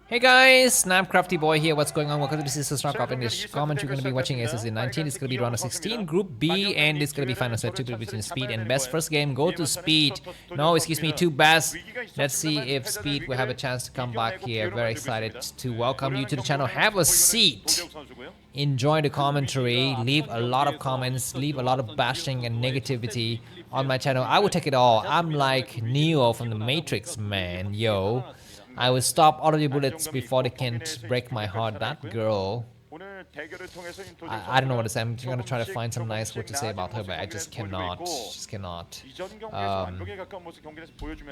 Hey guys, Namkrafty boy here. What's going on? Welcome to this is Starcraft. In this comment, you're going to be watching ASL S19. It's going to be round of 16, Group B, and it's going to be final set 2 between Speed and Best. First game, go to Speed. No, excuse me, to Best. Let's see if Speed will have a chance to come back here. Very excited to welcome you to the channel. Have a seat. Enjoy the commentary. Leave a lot of comments. Leave a lot of bashing and negativity on my channel. I will take it all. I'm like Neo from the Matrix, man. Yo. I will stop all of your bullets before they can break my heart. That girl. I don't know what to say. I'm gonna try to find some nice word to say about her, but I just cannot. Just cannot.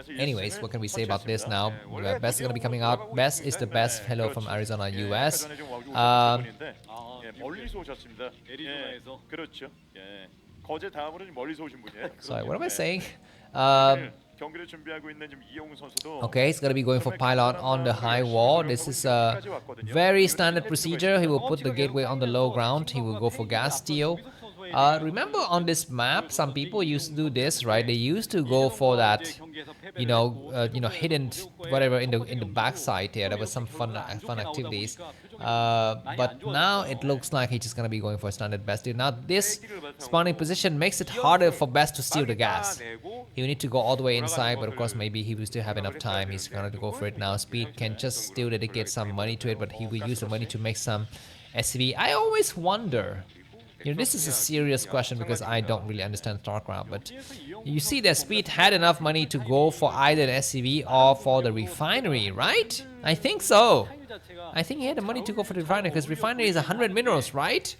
Anyways, what can we say about this now? Best is gonna be coming out. Best is the best. Hello from Arizona, US. Sorry, what am I saying? Okay, he's gonna be going for pylon on the high wall. This is a very standard procedure. He will put the gateway on the low ground. He will go for gas steal. Remember on this map, some people used to do this, right? They used to go for that, hidden whatever in the backside here. There was some fun activities. But now it looks like he's just gonna be going for a standard best steal. Now this spawning position makes it harder for Best to steal the gas. He will need to go all the way inside, but of course maybe he will still have enough time. He's gonna go for it now. Speed can just still dedicate some money to it, but he will use the money to make some SCV. I always wonder. This is a serious question because I don't really understand Starcraft, but you see that Speed had enough money to go for either the SCV or for the refinery, right? I think so. I think he had the money to go for the refinery because refinery is 100 minerals, right?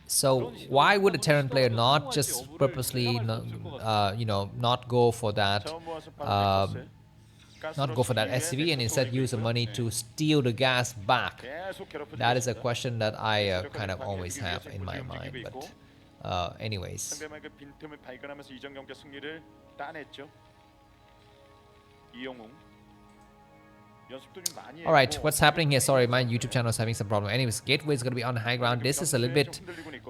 So why would a Terran player not just purposely, not go for that? Not go for that SCV and instead use the money to steal the gas back? That is a question that I kind of always have in my mind. But anyways. Alright, what's happening here? Sorry, my YouTube channel is having some problem. Anyways, gateway is going to be on high ground. This is a little bit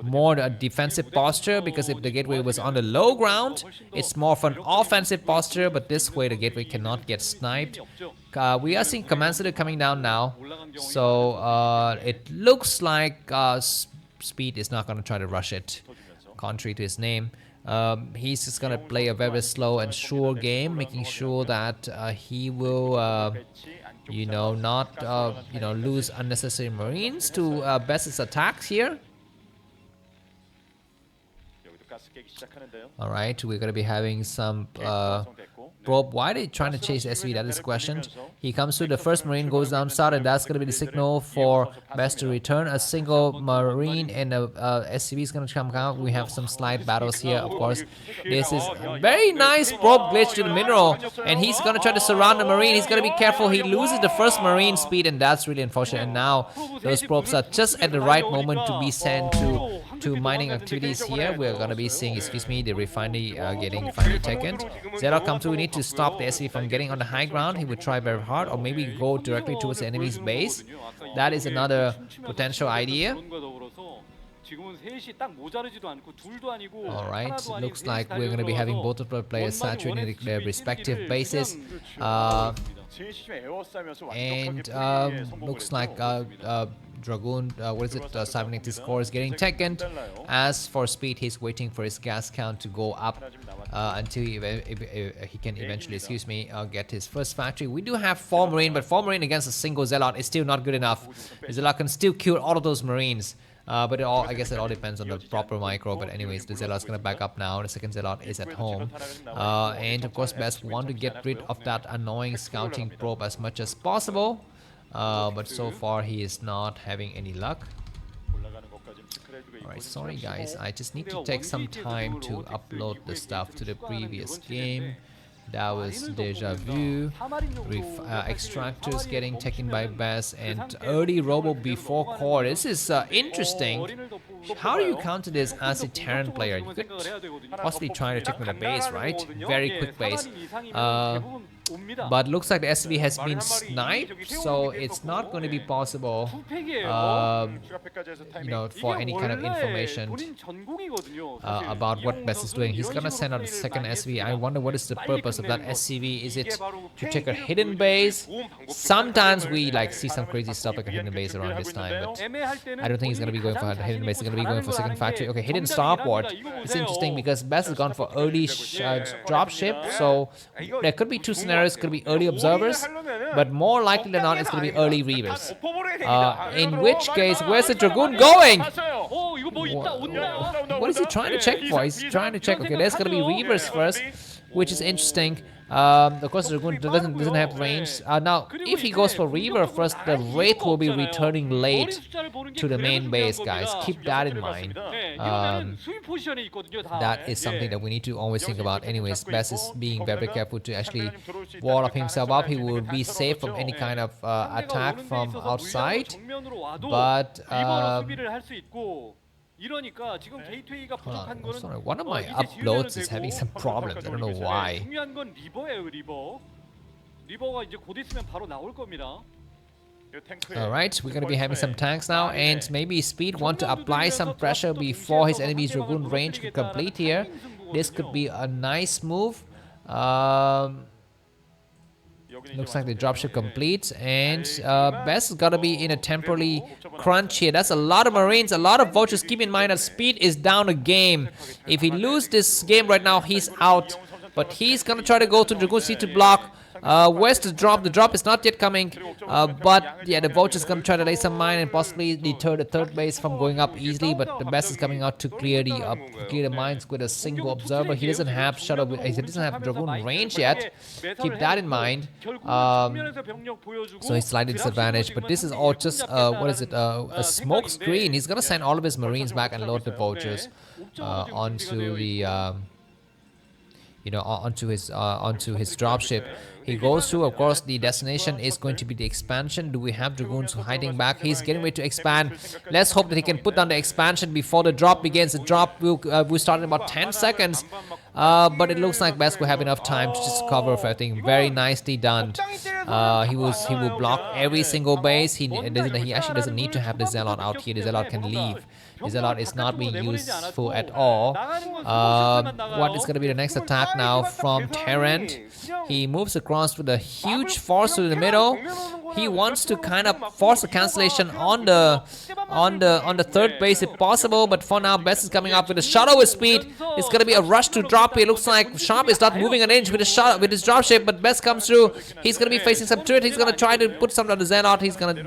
more a defensive posture because if the gateway was on the low ground, it's more of an offensive posture, but this way the gateway cannot get sniped. We are seeing commentated coming down now, so it looks like Speed is not going to try to rush it, contrary to his name. He's just going to play a very slow and sure game, making sure that he will not lose unnecessary marines to Best's attacks here. Alright, we're going to be having some probe. Why are they trying to chase SCV? That is questioned. He comes through, the first marine goes down south, and that's going to be the signal for Best to return. A single marine and a SCV is going to come out. We have some slide battles here, of course. This is a very nice probe glitch to the mineral, and he's going to try to surround the marine. He's going to be careful. He loses the first marine Speed, and that's really unfortunate. And now those probes are just at the right moment to be sent to mining activities here. We're going to be seeing, the refinery getting finally taken. Zelle come through. We need to stop the SCV from getting on the high ground. He would try very hard, or maybe go directly towards the enemy's base. That is another potential idea. Alright, looks like we're going to be having both of the players saturating their respective bases. And looks like Dragoon, cybernetic score is getting taken. As for Speed, he's waiting for his gas count to go up until he can eventually, get his first factory. We do have 4 marine, but 4 marine against a single Zealot is still not good enough. The Zealot can still kill all of those marines. But I guess it all depends on the proper micro. But anyways, the Zealot's gonna back up now. The second Zealot is at home. And of course, Best want to get rid of that annoying scouting probe as much as possible. But so far he is not having any luck. Alright, sorry guys, I just need to take some time to upload the stuff to the previous game. That was Deja Vu. Extractors getting taken by Best, and early robo before core. This is interesting. How do you counter this as a Terran player? You could possibly try to take with a base, right? Very quick base. But looks like the SCV has been sniped, so it's not going to be possible, for any kind of information about what Best is doing. He's gonna send out a second SCV. I wonder what is the purpose of that SCV. Is it to take a hidden base? Sometimes we see some crazy stuff like a hidden base around this time, but I don't think he's gonna be going for a hidden base. He's gonna be going for second factory. Okay, hidden starport. It's interesting because Best has gone for early dropship, so there could be two scenarios. Could be early observers, but more likely than not, it's gonna be early reavers. In which case, where's the Dragoon going? What is he trying to check for? He's trying to check. Okay, there's gonna be reavers first, which is interesting. Of course, the Dragoon doesn't have range. Now, if he goes for Reaver first, the Wraith will be returning late to the main base, guys. Keep that in mind. That is something that we need to always think about. Anyways, Best is being very careful to actually wall up himself up. He will be safe from any kind of attack from outside. But sorry, one of my uploads is having some problems. I don't know why. Alright, we're gonna be having some tanks now, and maybe Speed want to apply some pressure before his enemy's Dragoon range could complete here. This could be a nice move. Looks like the dropship completes, and Best is gotta be in a temporary crunch here. That's a lot of Marines, a lot of vultures. Keep in mind that Speed is down a game. If he loses this game right now, he's out. But he's gonna try to go to Dragoon C to block. Where's the drop? The drop is not yet coming. But yeah, the vulture's gonna try to lay some mine and possibly deter the third base from going up easily. But the Best is coming out to clear the mines with a single observer. He doesn't have shuttle. He doesn't have Dragoon range yet. Keep that in mind. So he's slightly disadvantaged. But this is all just what is it? A smoke screen. He's gonna send all of his Marines back and load the vultures onto the onto his dropship. He goes to, of course, the destination is going to be the expansion. Do we have Dragoons hiding back? He's getting ready to expand. Let's hope that he can put down the expansion before the drop begins. The drop will start in about 10 seconds. But it looks like Best will have enough time to just cover everything. Very nicely done. He will block every single base. He actually doesn't need to have the Zealot out here. The Zealot can leave. The Zealot is not being useful at all. What is going to be the next attack now from Terran? He moves across with a huge force to the middle. He wants to kind of force a cancellation on the third base if possible, but for now Best is coming up with a shuttle with Speed. It's gonna be a rush to drop. It looks like Sharp is not moving an inch with his dropship, but Best comes through. He's gonna be facing some turret. He's gonna try to put something on the Zealot. He's gonna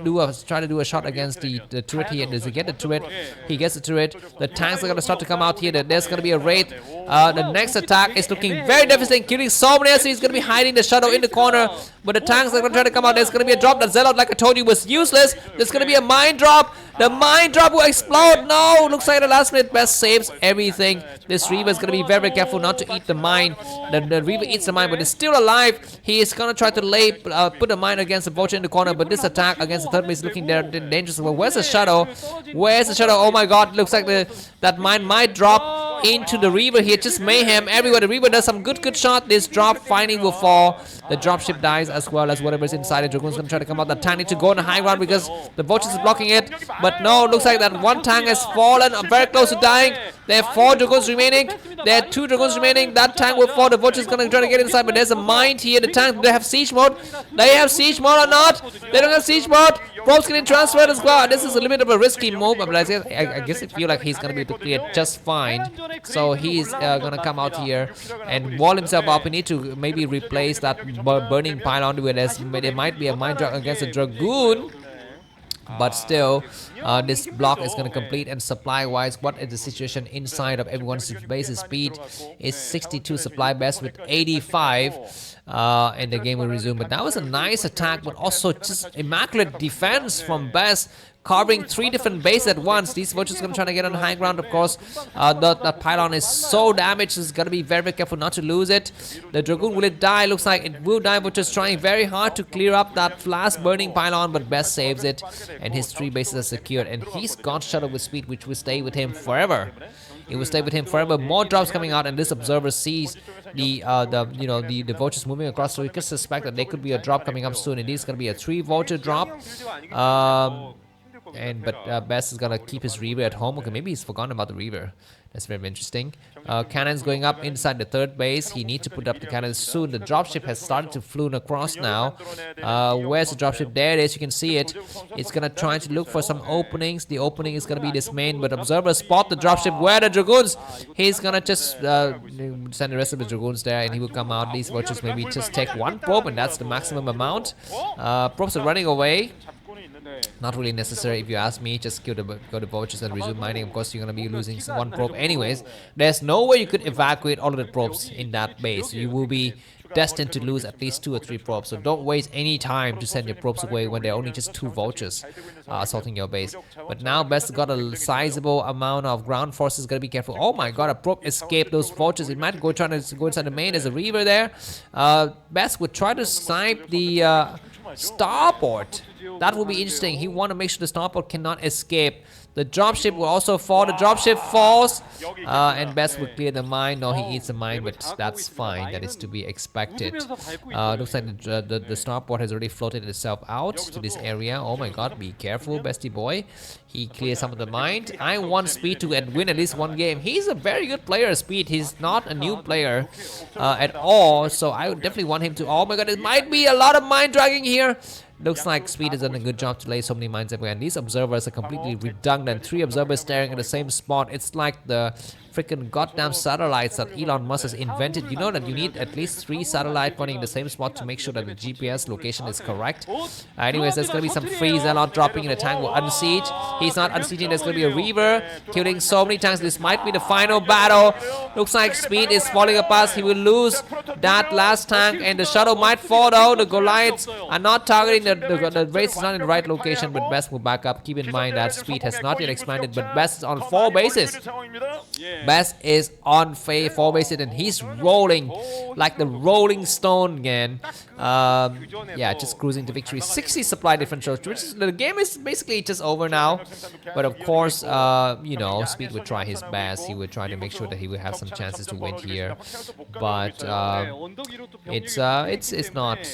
try to do a shot against the turret here. Does he get the turret? He gets the turret. The tanks are gonna start to come out here. There's gonna be a Wraith. The next attack is looking very devastating, killing so many. So he's gonna be hiding the shuttle in the corner, but the tanks are gonna try to come out. There's gonna be a drop. The Zealot, like I told you, was useless. There's gonna be a mine drop. The mine drop will explode. No, looks like the last minute Best saves everything. This Reaver is gonna be very, very careful not to eat the mine. The Reaver eats the mine, but it's still alive. He is gonna try to put a mine against the vulture in the corner, but this attack against the third base is looking dangerous. Well, where's the shadow? Where's the shadow? Oh my God! Looks like that mine might drop into the Reaver here. Just mayhem everywhere. The Reaver does some good shot. This drop finally will fall. The dropship dies as well as whatever's inside it. Dragoon's gonna try to come out. The tank needs to go on the high ground because the vulture is blocking it. But no, looks like that one tank has fallen. Very close to dying. There are 4 Dragoons remaining. There are 2 Dragoons remaining. That tank will fall. The vulture is gonna try to get inside, but there's a mine here. The tank, they have siege mode. They have siege mode or not? They don't have siege mode. Probes getting transferred as well. This is a little bit of a risky move, but I guess I feel like he's gonna be able to clear just fine. So he's gonna come out here and wall himself up. We need to maybe replace that burning pylon where there might be a mine drop against a Dragoon. But still, this block is going to complete. And supply wise, what is the situation inside of everyone's base? Speed is 62, supply Best with 85, and the game will resume. But that was a nice attack, but also just immaculate defense from Best, covering 3 different bases at once. These vultures are trying to get on the high ground, of course. The pylon is so damaged, it's got to be very, very careful not to lose it. The Dragoon, will it die? Looks like it will die, but just trying very hard to clear up that last burning pylon, but Best saves it, and his 3 bases are secured, and he's got shuttle with Speed, which will stay with him forever. it will stay with him forever. More drops coming out, and this observer sees the vultures moving across, so he could suspect that there could be a drop coming up soon. It is going to be a 3 vulture drop. But Best is gonna keep his Reaver at home. Okay, maybe he's forgotten about the Reaver. That's very interesting. Cannons going up inside the 3rd base. He needs to put up the cannons soon. The dropship has started to flew across now. Where's the dropship? There it is. You can see it. It's gonna try to look for some openings. The opening is gonna be this main, but observers spot the dropship. Where are the dragoons? He's gonna just send the rest of the dragoons there, and he will come out. These vultures maybe just take 1 probe, and that's the maximum amount. Probes are running away. Not really necessary if you ask me. Just go to vultures and resume mining. Of course, you're gonna be losing 1 probe anyways. There's no way you could evacuate all of the probes in that base. You will be destined to lose at least 2 or 3 probes. So don't waste any time to send your probes away when there are only just 2 vultures assaulting your base. But now Best got a sizable amount of ground forces. Gotta be careful. Oh my god, a probe escaped those vultures. It might try to go inside the main. There's a Reaver there. Best would try to snipe the starboard. That will be interesting. He want to make sure the starboard cannot escape. The dropship will also fall. The dropship falls. And Best will clear the mine. No, he eats the mine, but that's fine. That is to be expected. Looks like the starboard has already floated itself out to this area. Oh my god, be careful, Bestie boy. He clears some of the mine. I want Speed to win at least 1 game. He's a very good player, Speed. He's not a new player at all. So I would definitely want him to. Oh my god, it might be a lot of mine dragging here. Looks like Speed has done a good job to lay so many mines everywhere, and these observers are completely redundant. 3 observers staring at the same spot. It's like the freaking goddamn satellites that Elon Musk has invented. You know that you need at least 3 satellites running in the same spot to make sure that the GPS location is correct. Anyways, there's gonna be some free Zelle dropping in the tank will unsiege. He's not unsieging. There's gonna be a Reaver killing so many tanks. This might be the final battle. Looks like Speed is falling apart. He will lose that last tank, and the shuttle might fall though. The Goliaths are not targeting the race is not in the right location, but Best will back up. Keep in mind that Speed has not yet expanded, but Best is on 4 bases. Best is on 4 bases, and he's rolling like the Rolling Stone again. Yeah, just cruising to victory. 60 supply differential, which is, the game is basically just over now. But of course, you know, Speed would try his best. He would try to make sure that he would have some chances to win here. But it's not.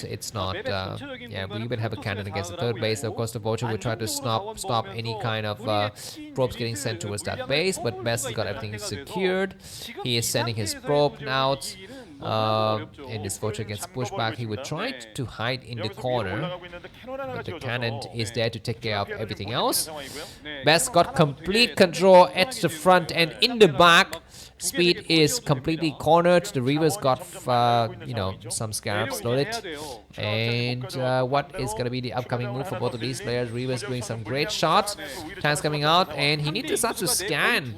Yeah, we even have a cannon against the 3rd base. Of course, the vulture will try to stop any kind of probes getting sent towards that base. But Best has got everything secured. He is sending his probe out. And this vulture gets pushed back. He would try to hide in the corner, but the cannon is there to take care of everything else. Best got complete control at the front and in the back. Speed is completely cornered. The Reavers got, you know, some scarabs loaded. And what is going to be the upcoming move for both of these players? Reavers doing some great shots. Tanks coming out, and he needs to start to scan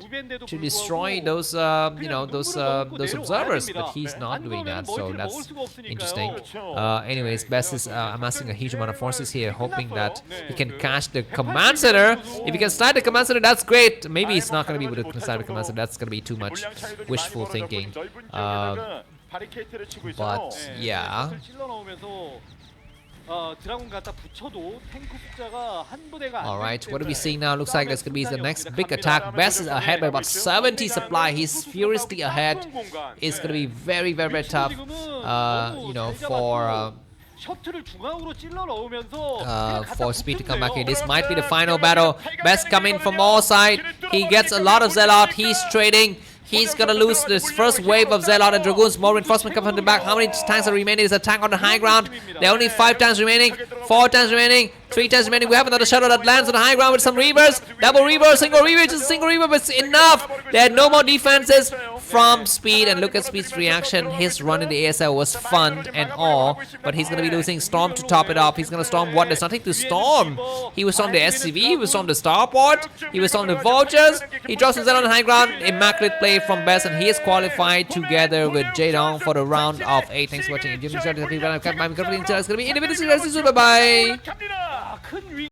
to destroy those, you know, those observers. But he's not doing that, so that's interesting. Anyways, Best is amassing a huge amount of forces here, hoping that he can catch the command center. If he can start the command center, that's great. Maybe he's not going to be able to start the command center. That's going to be too much wishful thinking. But yeah. Alright, what are we seeing now? Looks like that's gonna be the next big attack. Best is ahead by about 70 supply. He's furiously ahead. It's gonna be very, very, very tough, you know, for Speed to come back here. This might be the final battle. Best coming from all sides. He gets a lot of Zelle. He's trading. He's gonna lose this first wave of Zelle and Dragoons. More reinforcement come from the back. How many tanks are remaining? There's a tank on the high ground. There are only 5 tanks remaining, 4 tanks remaining, 3 tanks remaining. We have another shuttle that lands on the high ground with some Reavers. Double Reaver, single Reaver, just a single Reaver, but it's enough. There are no more defenses from Speed, and look at Speed's reaction. His run in the ASL was fun and all, but he's gonna be losing Storm to top it off. He's gonna storm what? There's nothing to storm. He was on the SCV, he was on the starport, he was on the vultures. He drops his Zelle on the high ground. Immaculate play from Best, and he is qualified together with Jaedong for the round of 8. Thanks for watching. It's gonna be individual. Bye bye.